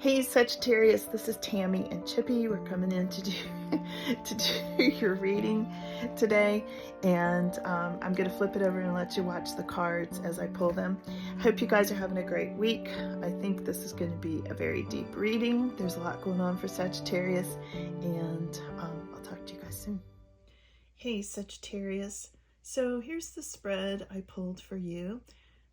Hey Sagittarius, this is Tammy and Chippy. We're coming in to do to do your reading today, and I'm going to flip it over and let you watch the cards as I pull them. I hope you guys are having a great week. I think this is going to be a very deep reading. There's a lot going on for Sagittarius, and I'll talk to you guys soon. Hey Sagittarius, so here's the spread I pulled for you,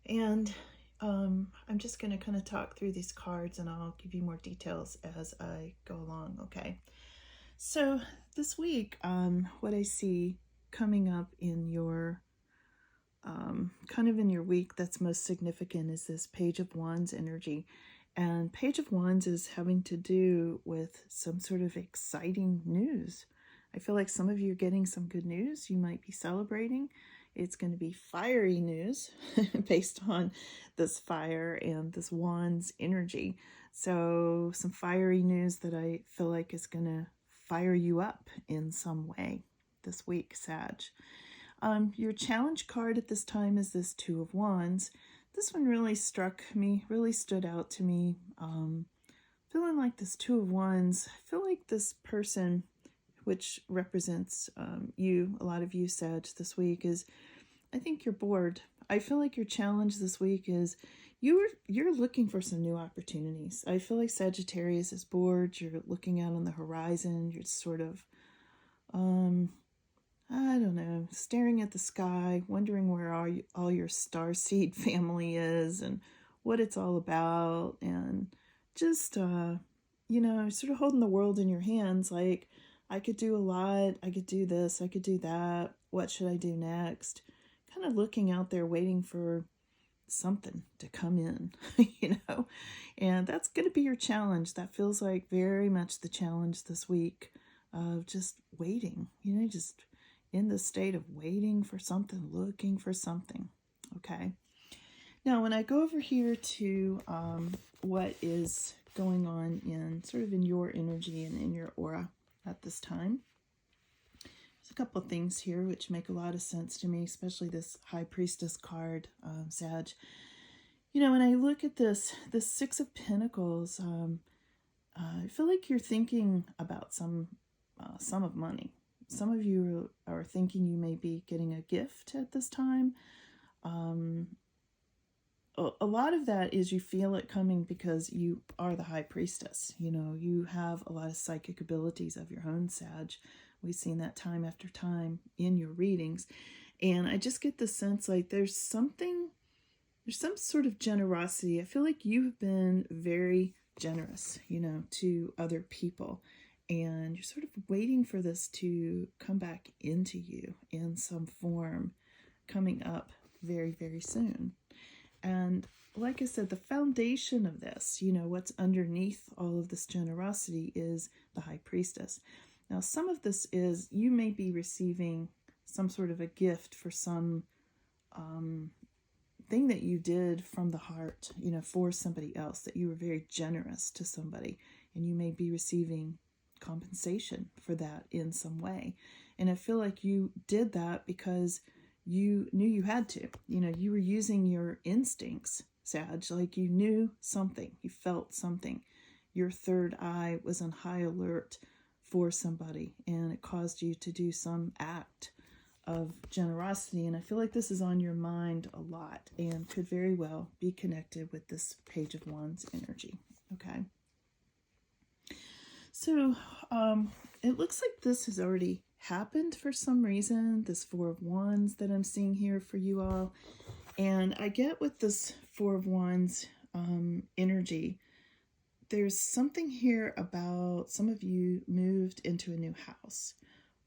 and I'm just going to kind of talk through these cards and I'll give you more details as I go along, okay? So this week, what I see coming up in your, kind of in your week that's most significant is this Page of Wands energy. And Page of Wands is having to do with some sort of exciting news. I feel like some of you are getting some good news. You might be celebrating. It's going to be fiery news based on this fire and this Wands energy. So some fiery news that I feel like is going to fire you up in some way this week, Sag. Your challenge card at this time is this Two of Wands. This one really struck me, really stood out to me. Feeling like this Two of Wands, I feel like this person, which represents you, a lot of you, Sag, this week, is I think you're bored. I feel like your challenge this week is you're looking for some new opportunities. I feel like Sagittarius is bored. You're looking out on the horizon. You're sort of, I don't know, staring at the sky, wondering where all your starseed family is and what it's all about, and just, sort of holding the world in your hands, like, I could do a lot, I could do this, I could do that, what should I do next? Kind of looking out there waiting for something to come in, and that's going to be your challenge. That feels like very much the challenge this week of just waiting, just in the state of waiting for something, looking for something, okay? Now, when I go over here to what is going on in sort of in your energy and in your aura at this time, there's a couple of things here which make a lot of sense to me, especially this High Priestess card, Sag. When I look at this Six of Pentacles, I feel like you're thinking about some sum of money. Some of you are thinking you may be getting a gift at this time. A lot of that is you feel it coming because you are the High Priestess. You have a lot of psychic abilities of your own, Sag. We've seen that time after time in your readings. And I just get the sense like there's some sort of generosity. I feel like you have been very generous, to other people. And you're sort of waiting for this to come back into you in some form coming up very, very soon. And like I said, the foundation of this, what's underneath all of this generosity is the High Priestess. Now, some of this is you may be receiving some sort of a gift for some thing that you did from the heart, for somebody else, that you were very generous to somebody, and you may be receiving compensation for that in some way. And I feel like you did that because you knew you had to. You were using your instincts, Sag, like you knew something, you felt something. Your third eye was on high alert for somebody, and it caused you to do some act of generosity. And I feel like this is on your mind a lot and could very well be connected with this Page of Wands energy, okay? So it looks like this has already happened for some reason, this Four of Wands that I'm seeing here for you all. And I get with this Four of Wands energy, there's something here about some of you moved into a new house,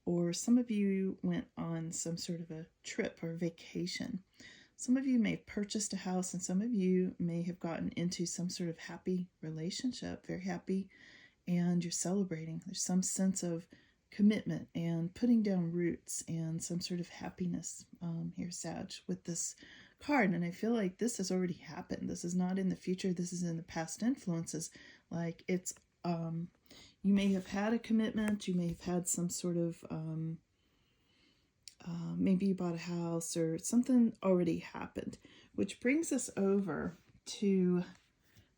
or some of you went on some sort of a trip or vacation. Some of you may have purchased a house, and some of you may have gotten into some sort of happy relationship, very happy, and you're celebrating. There's some sense of commitment and putting down roots and some sort of happiness here, Sag, with this card. And I feel like this has already happened. This is not in the future. This is in the past influences. Like it's, you may have had a commitment. You may have had some sort of, maybe you bought a house or something already happened, which brings us over to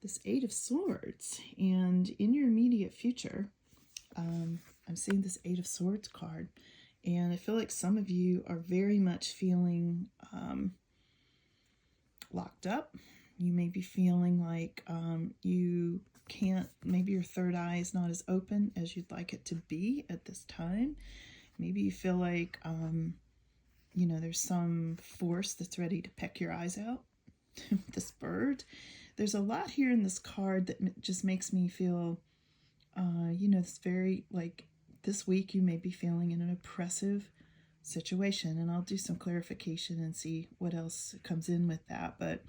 this Eight of Swords. And in your immediate future, I'm seeing this Eight of Swords card. And I feel like some of you are very much feeling locked up. You may be feeling like you can't, maybe your third eye is not as open as you'd like it to be at this time. Maybe you feel like, you know, there's some force that's ready to peck your eyes out. This bird. There's a lot here in this card that just makes me feel, you know, it's very, like, this week you may be feeling in an oppressive situation. And I'll do some clarification and see what else comes in with that. But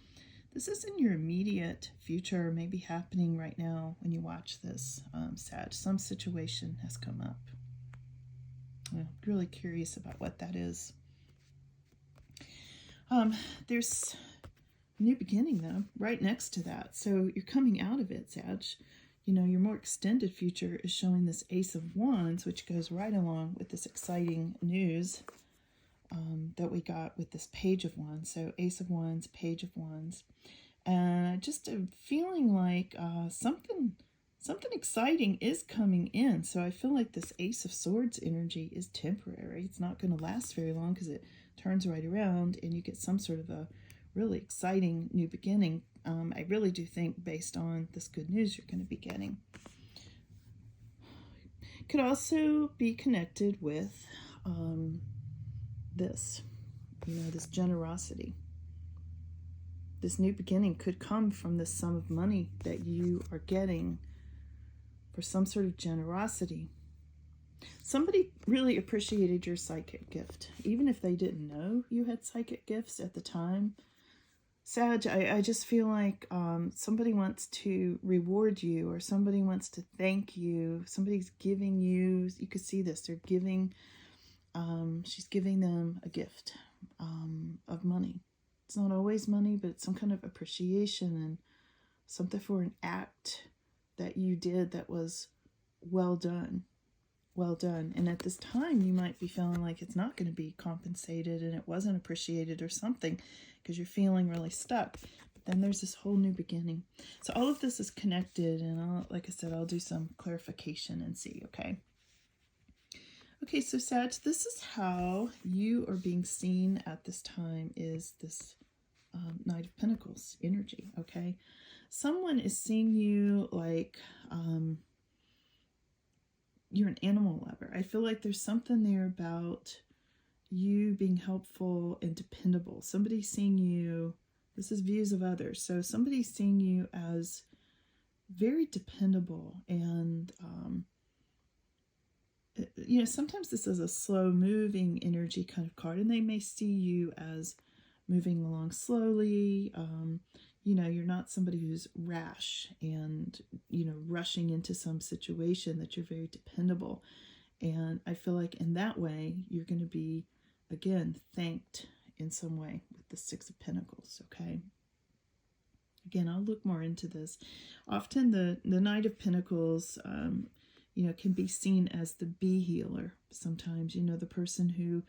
this is in your immediate future, maybe happening right now when you watch this, Sag. Some situation has come up. I'm really curious about what that is. There's a new beginning, though, right next to that. So you're coming out of it, Sag. You know, your more extended future is showing this Ace of Wands, which goes right along with this exciting news that we got with this Page of Wands. So Ace of Wands, Page of Wands. And just a feeling like something exciting is coming in. So I feel like this Ace of Swords energy is temporary. It's not going to last very long because it turns right around and you get some sort of a really exciting new beginning. I really do think based on this good news you're going to be getting. Could also be connected with this, you know, this generosity. This new beginning could come from this sum of money that you are getting for some sort of generosity. Somebody really appreciated your psychic gift, even if they didn't know you had psychic gifts at the time. Sag, I just feel like somebody wants to reward you, or somebody wants to thank you. Somebody's giving you, you could see this, they're giving, she's giving them a gift of money. It's not always money, but it's some kind of appreciation and something for an act that you did that was well done. Well done. And at this time, you might be feeling like it's not going to be compensated and it wasn't appreciated or something because you're feeling really stuck. But then there's this whole new beginning. So all of this is connected, and like I said, I'll do some clarification and see, okay? Okay, so Sag, this is how you are being seen at this time, is this Knight of Pentacles energy, okay? Someone is seeing you like you're an animal lover. I feel like there's something there about you being helpful and dependable. Somebody's seeing you, this is views of others, so somebody's seeing you as very dependable, and you know, sometimes this is a slow moving energy kind of card, and they may see you as moving along slowly. You know, you're not somebody who's rash and, you know, rushing into some situation, that you're very dependable. And I feel like in that way, you're going to be, again, thanked in some way with the Six of Pentacles, okay? Again, I'll look more into this. Often the Knight of Pentacles, you know, can be seen as the bee healer. Sometimes, you know, the person who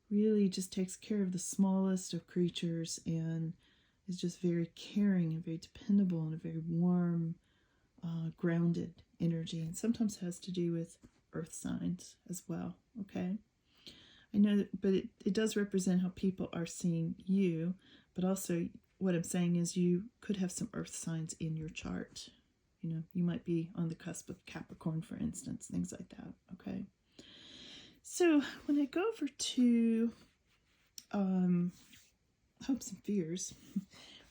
really just takes care of the smallest of creatures and is just very caring and very dependable and a very warm, grounded energy. And sometimes has to do with earth signs as well, okay? I know that, but it does represent how people are seeing you, but also what I'm saying is you could have some earth signs in your chart. You know, you might be on the cusp of Capricorn, for instance, things like that, okay? So when I go over to hopes and fears,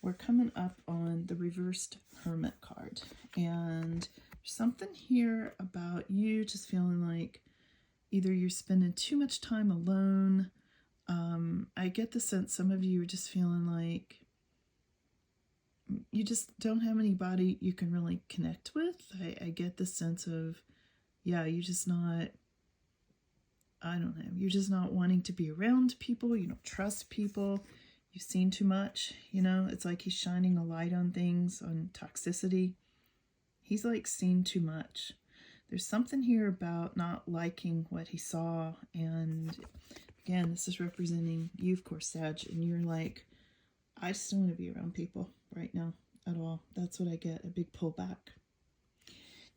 we're coming up on the reversed Hermit card. And there's something here about you just feeling like either you're spending too much time alone. I get the sense some of you are just feeling like you just don't have anybody you can really connect with. I get the sense of, yeah, you're just not, I don't know, you're just not wanting to be around people. You don't trust people. You've seen too much, you know. It's like he's shining a light on things, on toxicity. He's like seen too much. There's something here about not liking what he saw. And again, this is representing you, of course, Sag. And you're like, I just don't want to be around people right now. at all. That's what I get, a big pullback.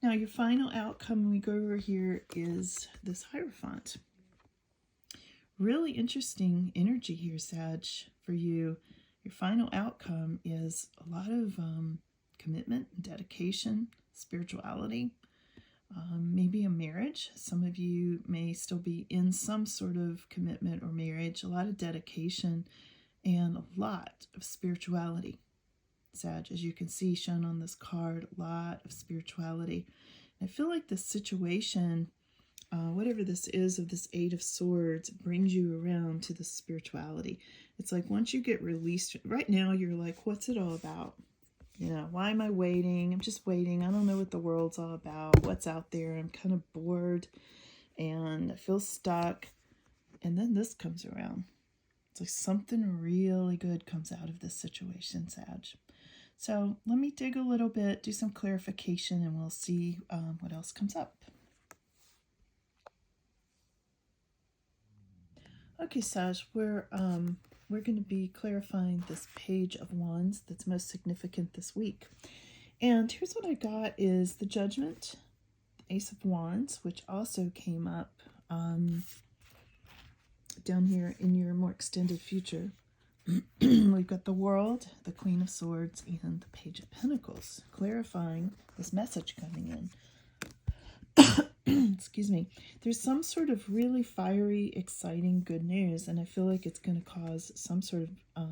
Now, your final outcome when we go over here is this Hierophant. Really interesting energy here, Sag, for you. Your final outcome is a lot of commitment, dedication, spirituality, maybe a marriage. Some of you may still be in some sort of commitment or marriage, a lot of dedication, and a lot of spirituality. Sag, as you can see shown on this card, a lot of spirituality. I feel like this situation, whatever this is of this Eight of Swords, brings you around to the spirituality. It's like once you get released, right now you're like, what's it all about? You know, why am I waiting? I'm just waiting. I don't know what the world's all about. What's out there? I'm kind of bored and I feel stuck. And then this comes around. It's like something really good comes out of this situation, Sag. So let me dig a little bit, do some clarification, and we'll see what else comes up. Okay, Sag, we're going to be clarifying this Page of Wands that's most significant this week. And here's what I got is the Judgment, the Ace of Wands, which also came up down here in your more extended future. We've got the World, the Queen of Swords, and the Page of Pentacles, clarifying this message coming in. Excuse me. There's some sort of really fiery, exciting good news, and I feel like it's going to cause some sort of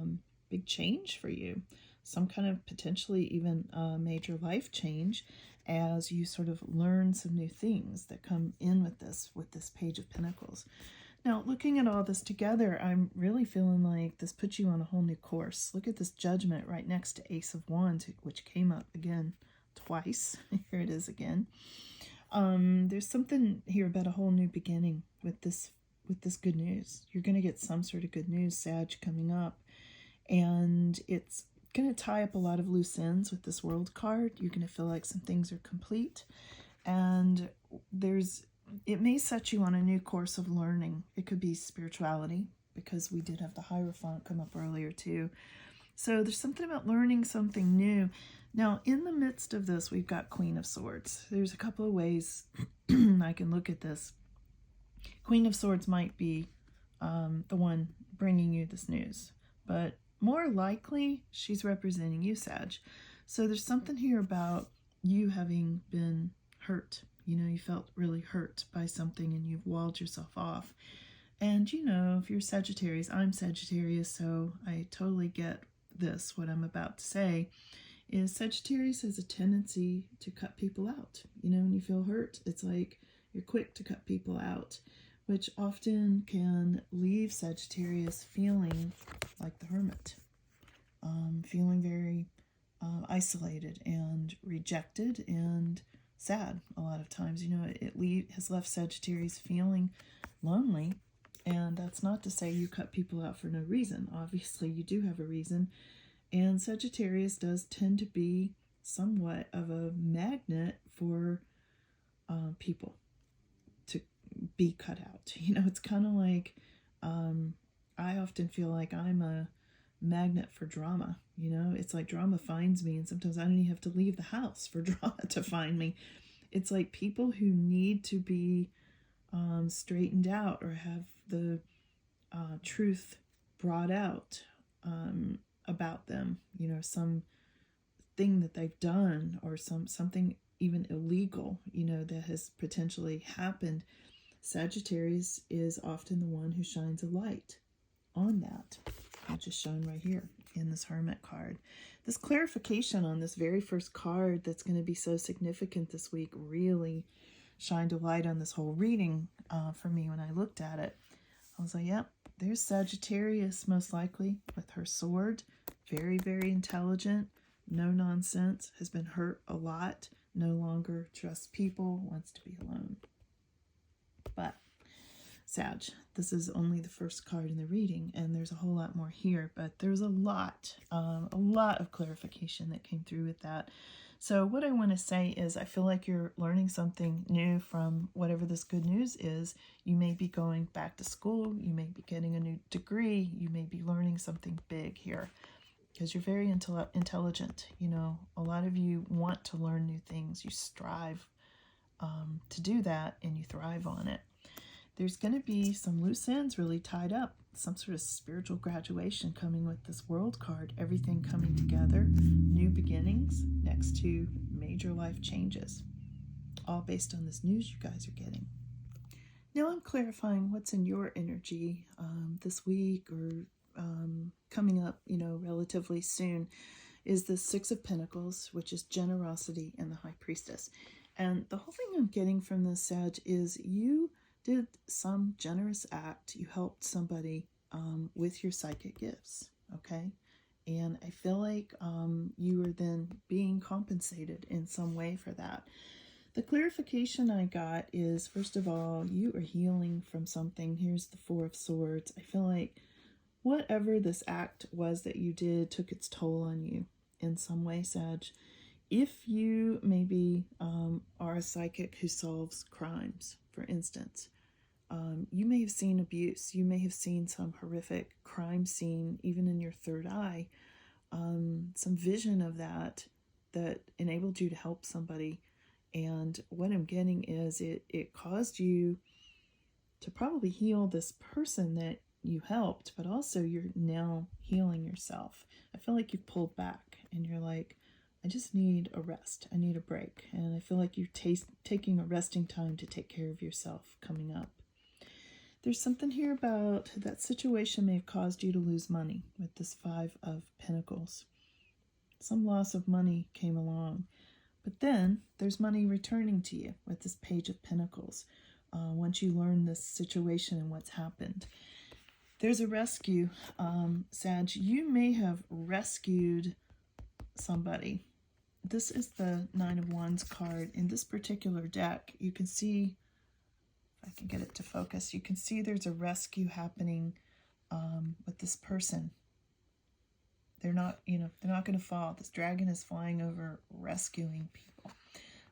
big change for you. Some kind of potentially even major life change as you sort of learn some new things that come in with this Page of Pentacles. Now, looking at all this together, I'm really feeling like this puts you on a whole new course. Look at this Judgment right next to Ace of Wands, which came up again twice. Here it is again. There's something here about a whole new beginning with this good news. You're going to get some sort of good news, Sag, coming up. And it's going to tie up a lot of loose ends with this World card. You're going to feel like some things are complete. And it may set you on a new course of learning. It could be spirituality, because we did have the Hierophant come up earlier too. So there's something about learning something new. Now, in the midst of this, we've got Queen of Swords. There's a couple of ways I can look at this. Queen of Swords might be the one bringing you this news, but more likely she's representing you, Sag. So there's something here about you having been hurt. You know, you felt really hurt by something and you've walled yourself off. And, you know, if you're Sagittarius, I'm Sagittarius, so I totally get this. What I'm about to say is Sagittarius has a tendency to cut people out. You know, when you feel hurt, it's like you're quick to cut people out, which often can leave Sagittarius feeling like the Hermit, feeling very isolated and rejected and sad a lot of times. You know, it has left Sagittarius feeling lonely, and that's not to say you cut people out for no reason. Obviously, you do have a reason, and Sagittarius does tend to be somewhat of a magnet for people to be cut out. You know, it's kind of like I often feel like I'm a magnet for drama. You know, it's like drama finds me, and sometimes I don't even have to leave the house for drama to find me. It's like people who need to be straightened out or have the truth brought out about them. You know, some thing that they've done, or something even illegal, you know, that has potentially happened. Sagittarius is often the one who shines a light on that, which is shown right here in this Hermit card. This clarification on this very first card that's going to be so significant this week really shined a light on this whole reading for me when I looked at it. I was like, yep, there's Sagittarius most likely with her sword. Very, very intelligent, no nonsense, has been hurt a lot, no longer trusts people, wants to be alone. But Sag, this is only the first card in the reading, and there's a whole lot more here, but there's a lot of clarification that came through with that. So what I want to say is I feel like you're learning something new from whatever this good news is. You may be going back to school, you may be getting a new degree, you may be learning something big here. because you're very intelligent. You know, a lot of you want to learn new things. You strive to do that, and you thrive on it. There's going to be some loose ends really tied up, some sort of spiritual graduation coming with this World card, everything coming together, new beginnings next to major life changes, all based on this news you guys are getting. Now I'm clarifying what's in your energy this week or coming up, you know, relatively soon, is the Six of Pentacles, which is generosity, and the High Priestess. And the whole thing I'm getting from this, Sag, is you did some generous act. You helped somebody with your psychic gifts, okay? And I feel like you are then being compensated in some way for that. The clarification I got is, first of all, you are healing from something. Here's the Four of Swords. I feel like whatever this act was that you did took its toll on you in some way, Sag. If you maybe are a psychic who solves crimes, for instance, you may have seen abuse. You may have seen some horrific crime scene, even in your third eye, some vision of that enabled you to help somebody. And what I'm getting is it caused you to probably heal this person that you helped, but also you're now healing yourself. I feel like you've pulled back and you're like, I just need a rest. I need a break. And I feel like you're taking a resting time to take care of yourself coming up. There's something here about that situation may have caused you to lose money with this Five of Pentacles. Some loss of money came along. But then there's money returning to you with this Page of Pentacles. Once you learn this situation and what's happened. There's a rescue, Sag. You may have rescued somebody. This is the Nine of Wands card. In this particular deck, you can see, if I can get it to focus, you can see there's a rescue happening with this person. They're not, they're not going to fall. This dragon is flying over, rescuing people.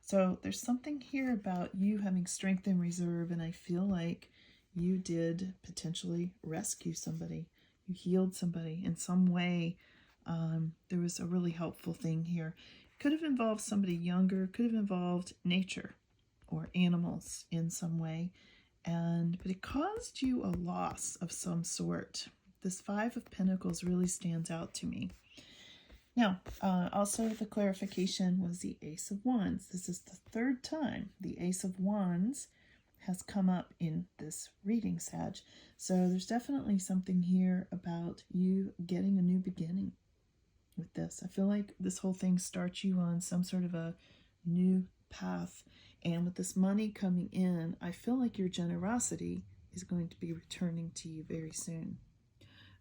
So there's something here about you having strength in reserve, and I feel like you did potentially rescue somebody. You healed somebody in some way. There was a really helpful thing here. Could have involved somebody younger, could have involved nature or animals in some way. But it caused you a loss of some sort. This Five of Pentacles really stands out to me. Now, also the clarification was the Ace of Wands. This is the third time the Ace of Wands has come up in this reading, Sag. So there's definitely something here about you getting a new beginning with this. I feel like this whole thing starts you on some sort of a new path. And with this money coming in, I feel like your generosity is going to be returning to you very soon.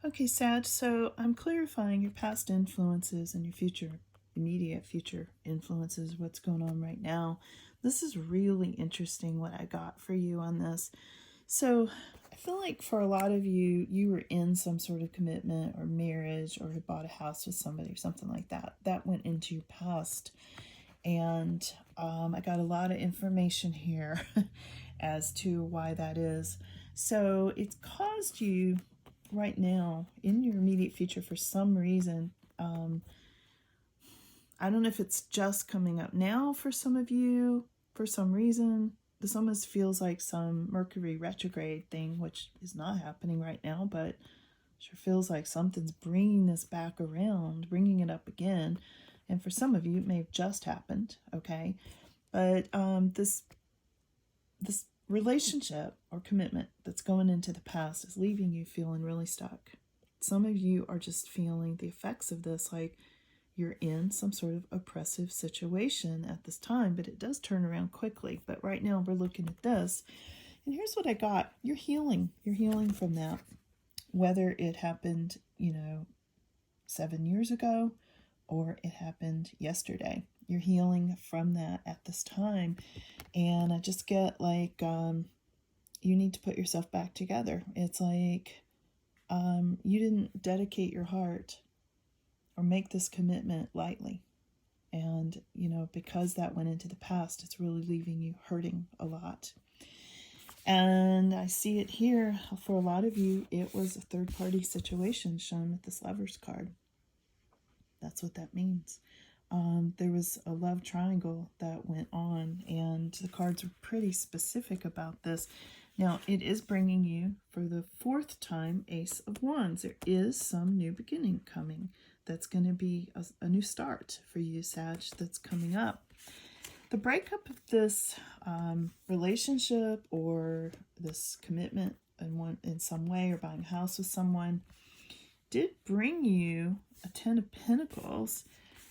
Okay, Sag, so I'm clarifying your past influences and your immediate future influences, what's going on right now. This is really interesting what I got for you on this. So I feel like for a lot of you, you were in some sort of commitment or marriage or had bought a house with somebody or something like that. That went into your past. And I got a lot of information here as to why that is. So it's caused you right now in your immediate future for some reason. I don't know if it's just coming up now for some of you. For some reason, this almost feels like some Mercury retrograde thing, which is not happening right now, but sure feels like something's bringing this back around, bringing it up again. And for some of you, it may have just happened, okay? But this relationship or commitment that's going into the past is leaving you feeling really stuck. Some of you are just feeling the effects of this, like you're in some sort of oppressive situation at this time, but it does turn around quickly. But right now we're looking at this, and here's what I got. You're healing. You're healing from that. Whether it happened, 7 years ago, or it happened yesterday. You're healing from that at this time. And I just get like, you need to put yourself back together. It's like you didn't dedicate your heart or make this commitment lightly. And, because that went into the past, it's really leaving you hurting a lot. And I see it here. For a lot of you, it was a third-party situation shown with this Lover's card. That's what that means. There was a love triangle that went on, and the cards were pretty specific about this. Now, it is bringing you, for the 4th time, Ace of Wands. There is some new beginning coming. That's going to be a new start for you, Sag, that's coming up. The breakup of this relationship or this commitment in some way, or buying a house with someone, did bring you a 10 of Pentacles.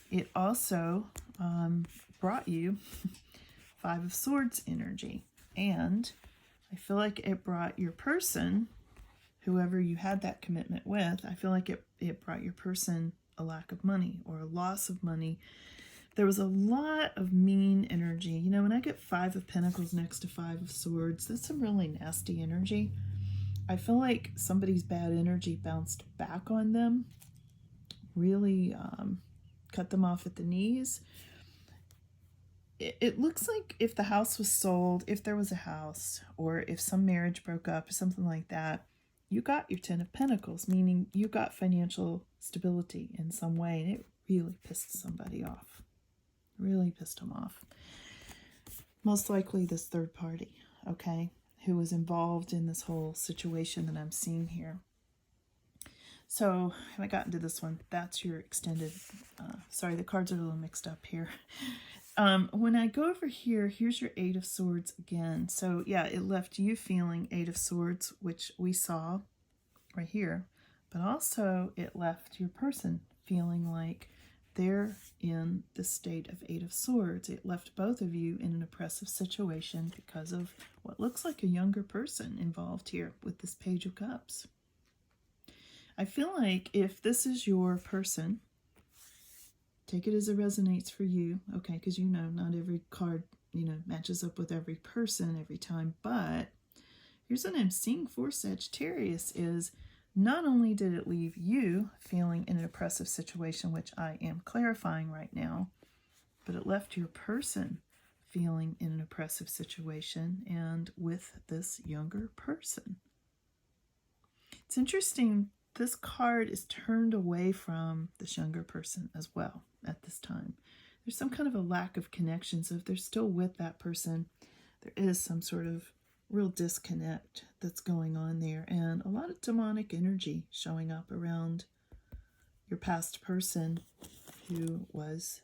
It also brought you 5 of Swords energy. And I feel like it brought your person, whoever you had that commitment with, I feel like it brought your person a lack of money or a loss of money. There was a lot of mean energy. You know, when I get 5 of Pentacles next to 5 of Swords, that's some really nasty energy. I feel like somebody's bad energy bounced back on them, really cut them off at the knees. It looks like if the house was sold, if there was a house, or if some marriage broke up or something like that, you got your 10 of Pentacles, meaning you got financial stability in some way, and it really pissed somebody off. Really pissed them off. Most likely this third party, okay, who was involved in this whole situation that I'm seeing here. So, I haven't gotten to this one. That's your extended, sorry, the cards are a little mixed up here. When I go over here, here's your 8 of Swords again. So, yeah, it left you feeling 8 of Swords, which we saw right here. But also, it left your person feeling like they're in the state of 8 of Swords. It left both of you in an oppressive situation because of what looks like a younger person involved here with this Page of Cups. I feel like if this is your person, take it as it resonates for you, okay, because you know not every card, you know, matches up with every person every time, but here's what I'm seeing for Sagittarius is not only did it leave you feeling in an oppressive situation, which I am clarifying right now, but it left your person feeling in an oppressive situation and with this younger person. It's interesting. This card is turned away from this younger person as well at this time. There's some kind of a lack of connection. So if they're still with that person, there is some sort of real disconnect that's going on there. And a lot of demonic energy showing up around your past person who was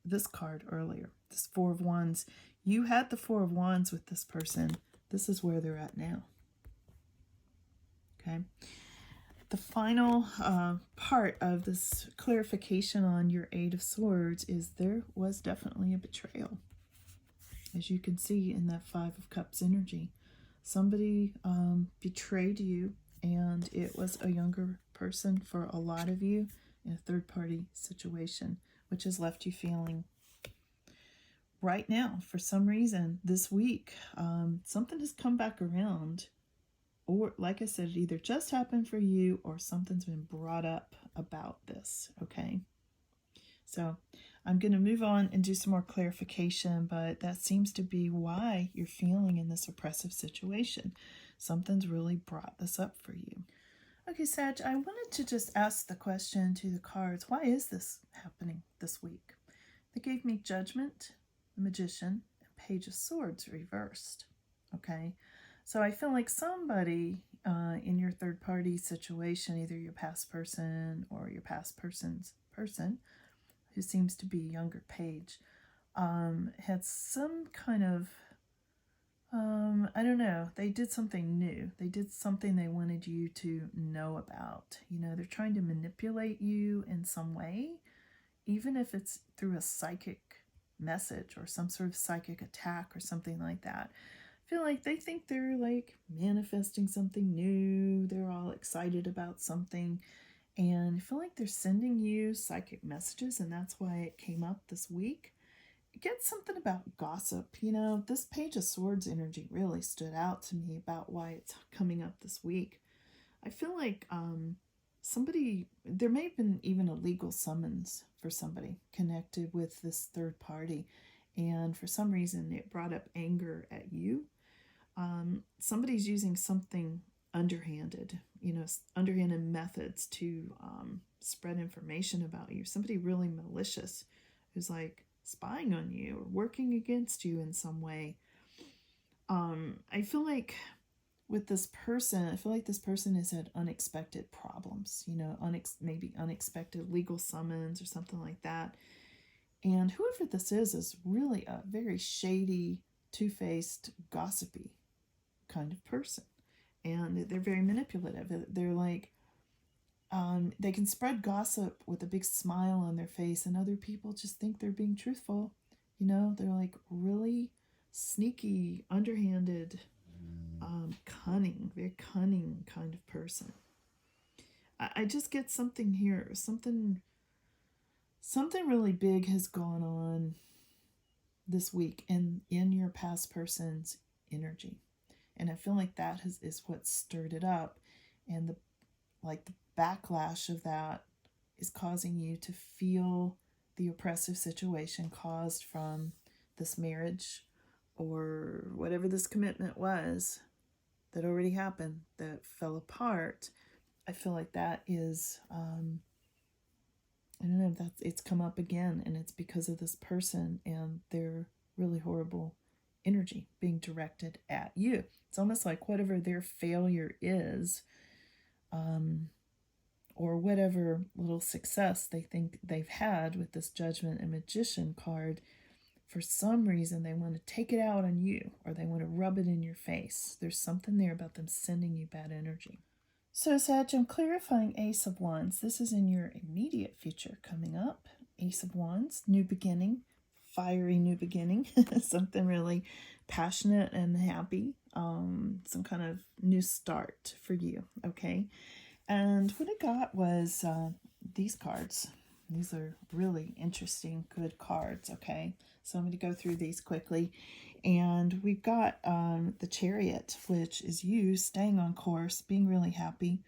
this card earlier. This 4 of Wands. You had the 4 of Wands with this person. This is where they're at now. Okay. The final part of this clarification on your 8 of Swords is there was definitely a betrayal. As you can see in that 5 of Cups energy. Somebody betrayed you, and it was a younger person for a lot of you in a third-party situation, which has left you feeling right now, for some reason, this week, something has come back around. Or, like I said, it either just happened for you or something's been brought up about this, okay? So, I'm going to move on and do some more clarification, but that seems to be why you're feeling in this oppressive situation. Something's really brought this up for you. Okay, Sag, I wanted to just ask the question to the cards, why is this happening this week? They gave me Judgment, the Magician, and Page of Swords reversed, okay? So I feel like somebody in your third-party situation, either your past person or your past person's person, who seems to be a younger Page, had some kind of, I don't know, they did something new. They did something they wanted you to know about. You know, they're trying to manipulate you in some way, even if it's through a psychic message or some sort of psychic attack or something like that. Feel like they think they're like manifesting something new. They're all excited about something, and I feel like they're sending you psychic messages, and that's why it came up this week. It gets something about gossip. You know, this Page of Swords energy really stood out to me about why it's coming up this week. I feel like somebody, there may have been even a legal summons for somebody connected with this third party, and for some reason it brought up anger at you. Somebody's using something underhanded, you know, underhanded methods to spread information about you, somebody really malicious who's like spying on you or working against you in some way. I feel like with this person, I feel like this person has had unexpected problems, you know, maybe unexpected legal summons or something like that. And whoever this is really a very shady, two-faced, gossipy kind of person. And they're very manipulative. They're like, they can spread gossip with a big smile on their face, and other people just think they're being truthful. You know, they're like really sneaky, underhanded, cunning, very cunning kind of person. I just get something here, something really big has gone on this week in your past person's energy, and I feel like that is what stirred it up, and the backlash of that is causing you to feel the oppressive situation caused from this marriage or whatever this commitment was that already happened, that fell apart. I feel like that is, I don't know, it's come up again, and it's because of this person and their really horrible energy being directed at you. It's almost like whatever their failure is, or whatever little success they think they've had with this Judgment and Magician card, for some reason they want to take it out on you, or they want to rub it in your face. There's something there about them sending you bad energy. So, Sag, I'm clarifying Ace of Wands. This is in your immediate future coming up. Ace of Wands, new beginning, fiery new beginning, something really passionate and happy, some kind of new start for you, okay? And what I got was these cards. These are really interesting, good cards, okay? So I'm going to go through these quickly. And we've got the Chariot, which is you staying on course, being really happy,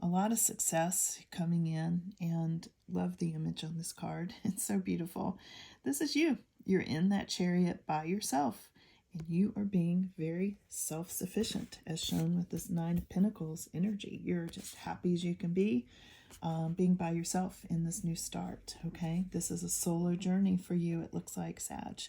a lot of success coming in, and love the image on this card. It's so beautiful. This is you. You're in that chariot by yourself, and you are being very self-sufficient, as shown with this Nine of Pentacles energy. You're just happy as you can be, being by yourself in this new start, okay? This is a solo journey for you, it looks like, Sag.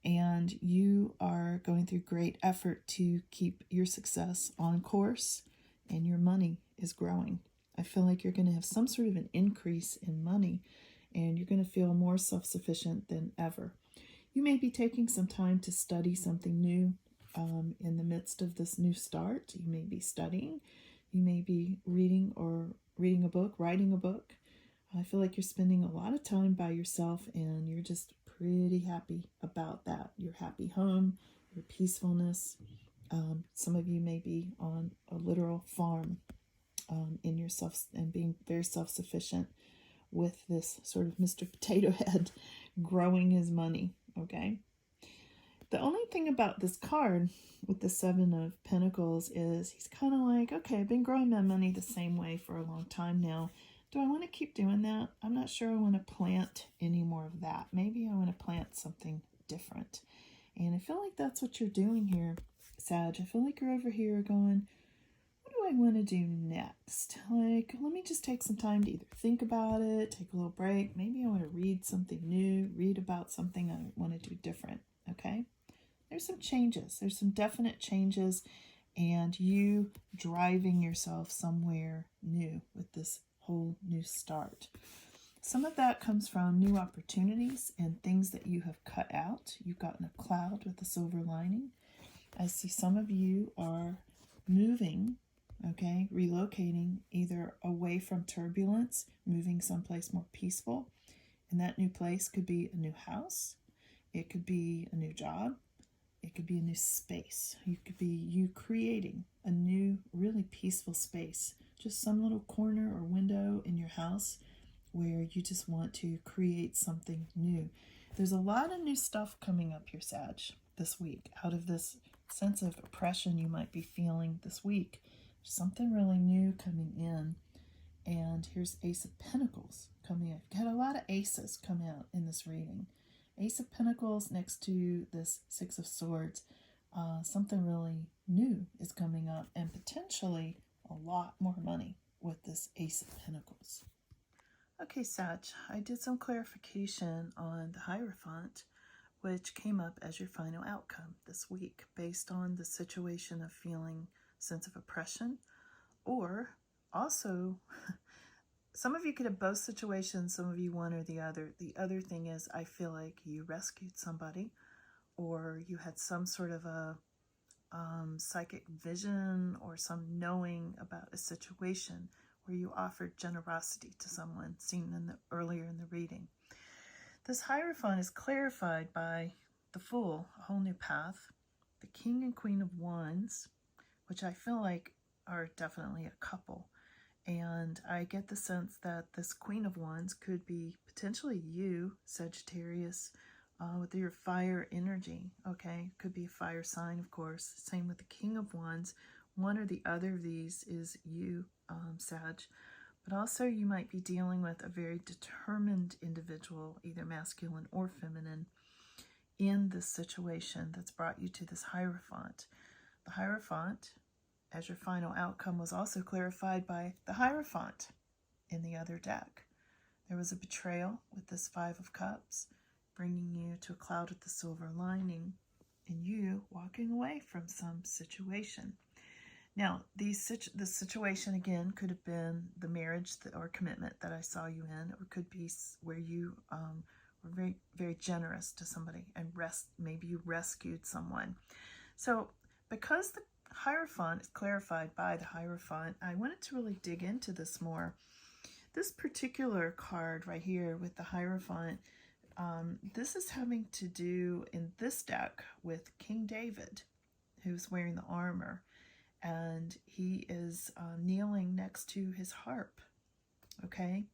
And you are going through great effort to keep your success on course, and your money is growing. I feel like you're going to have some sort of an increase in money, and you're going to feel more self-sufficient than ever. You may be taking some time to study something new in the midst of this new start. You may be studying. You may be reading a book, writing a book. I feel like you're spending a lot of time by yourself, and you're just pretty happy about that. Your happy home, your peacefulness. Some of you may be on a literal farm in yourself and being very self-sufficient with this sort of Mr. Potato Head growing his money, okay? The only thing about this card with the Seven of Pentacles is he's kind of like, okay, I've been growing my money the same way for a long time now. Do I want to keep doing that? I'm not sure I want to plant any more of that. Maybe I want to plant something different. And I feel like that's what you're doing here, Sag. I feel like you're over here going, what do I want to do next? Like, let me just take some time to either think about it, take a little break. Maybe I want to read something new, read about something I want to do different, okay? There's some changes. There's some definite changes, and you driving yourself somewhere new with this whole new start. Some of that comes from new opportunities and things that you have cut out. You've gotten a cloud with a silver lining. I see some of you are moving, okay, relocating either away from turbulence, moving someplace more peaceful. And that new place could be a new house. It could be a new job. It could be a new space. It could be you creating a new, really peaceful space. Just some little corner or window in your house where you just want to create something new. There's a lot of new stuff coming up here, Sag, this week. Out of this sense of oppression you might be feeling this week, there's something really new coming in. And here's Ace of Pentacles coming in. You've got a lot of aces come out in this reading. Ace of Pentacles next to this Six of Swords. Something really new is coming up, and potentially a lot more money with this Ace of Pentacles. Okay, Sag, I did some clarification on the Hierophant, which came up as your final outcome this week based on the situation of feeling sense of oppression, or also some of you could have both situations, some of you one or the other. The other thing is I feel like you rescued somebody, or you had some sort of a psychic vision or some knowing about a situation where you offered generosity to someone, seen earlier in the reading. This Hierophant is clarified by the Fool, a whole new path, the King and Queen of Wands, which I feel like are definitely a couple. And I get the sense that this Queen of Wands could be potentially you, Sagittarius, with your fire energy, okay? Could be a fire sign, of course. Same with the King of Wands. One or the other of these is you, Sag. But also you might be dealing with a very determined individual, either masculine or feminine, in this situation that's brought you to this Hierophant. The Hierophant, as your final outcome, was also clarified by the Hierophant in the other deck. There was a betrayal with this Five of Cups, bringing you to a cloud with the silver lining, and you walking away from some situation. Now, this situation, again, could have been the marriage or commitment that I saw you in, or could be where you were very, very generous to somebody and maybe you rescued someone. So because the Hierophant is clarified by the Hierophant, I wanted to really dig into this more. This particular card right here with the Hierophant, this is having to do in this deck with King David, who's wearing the armor, and he is kneeling next to his harp, okay?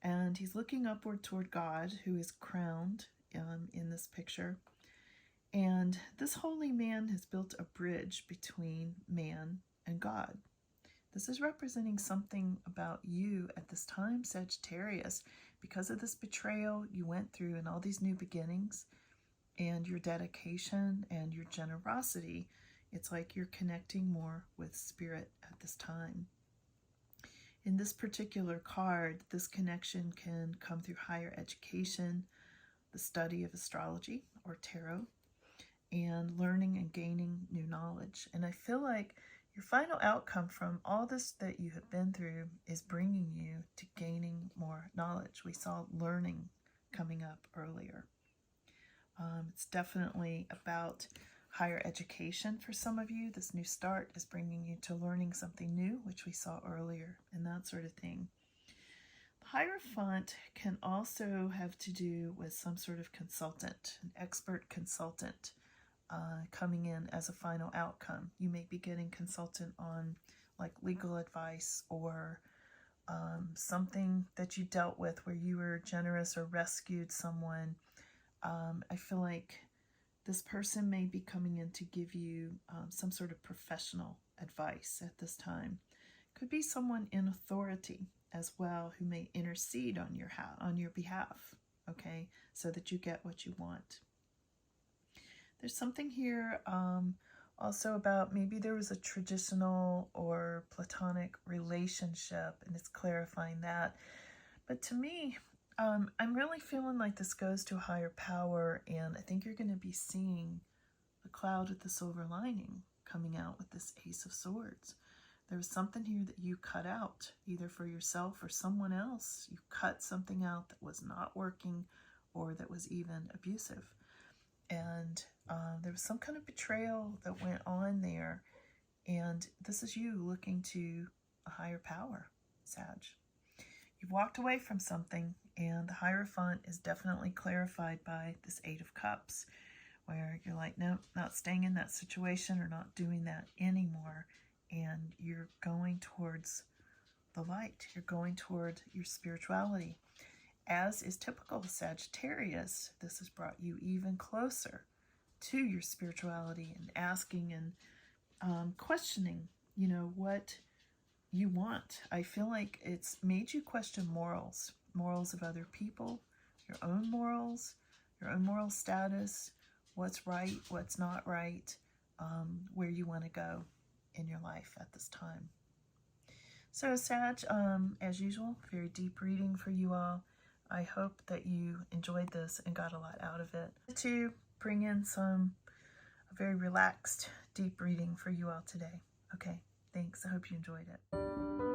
And he's looking upward toward God, who is crowned in this picture. And this holy man has built a bridge between man and God. This is representing something about you at this time, Sagittarius. Because of this betrayal you went through and all these new beginnings and your dedication and your generosity, it's like you're connecting more with spirit at this time. In this particular card, this connection can come through higher education, the study of astrology or tarot, and learning and gaining new knowledge. And I feel like your final outcome from all this that you have been through is bringing you to gaining more knowledge. We saw learning coming up earlier. It's definitely about higher education for some of you. This new start is bringing you to learning something new, which we saw earlier, and that sort of thing. The Hierophant can also have to do with some sort of consultant, an expert consultant, coming in as a final outcome. You may be getting consultant on like legal advice or something that you dealt with where you were generous or rescued someone. I feel like this person may be coming in to give you some sort of professional advice at this time. Could be someone in authority as well who may intercede on your behalf, okay, so that you get what you want. There's something here also about maybe there was a traditional or platonic relationship, and it's clarifying that. But to me, I'm really feeling like this goes to a higher power, and I think you're going to be seeing the cloud with the silver lining coming out with this Ace of Swords. There was something here that you cut out, either for yourself or someone else. You cut something out that was not working or that was even abusive. And there was some kind of betrayal that went on there. And this is you looking to a higher power, Sag. You've walked away from something, and the Hierophant is definitely clarified by this Eight of Cups, where you're like, no, not staying in that situation or not doing that anymore. And you're going towards the light. You're going toward your spirituality. As is typical of Sagittarius, this has brought you even closer to your spirituality and asking and questioning, what you want. I feel like it's made you question morals of other people, your own morals, your own moral status, what's right, what's not right, where you want to go in your life at this time. So Sag, as usual, very deep reading for you all. I hope that you enjoyed this and got a lot out of it. To bring in a very relaxed, deep reading for you all today. Okay, thanks. I hope you enjoyed it.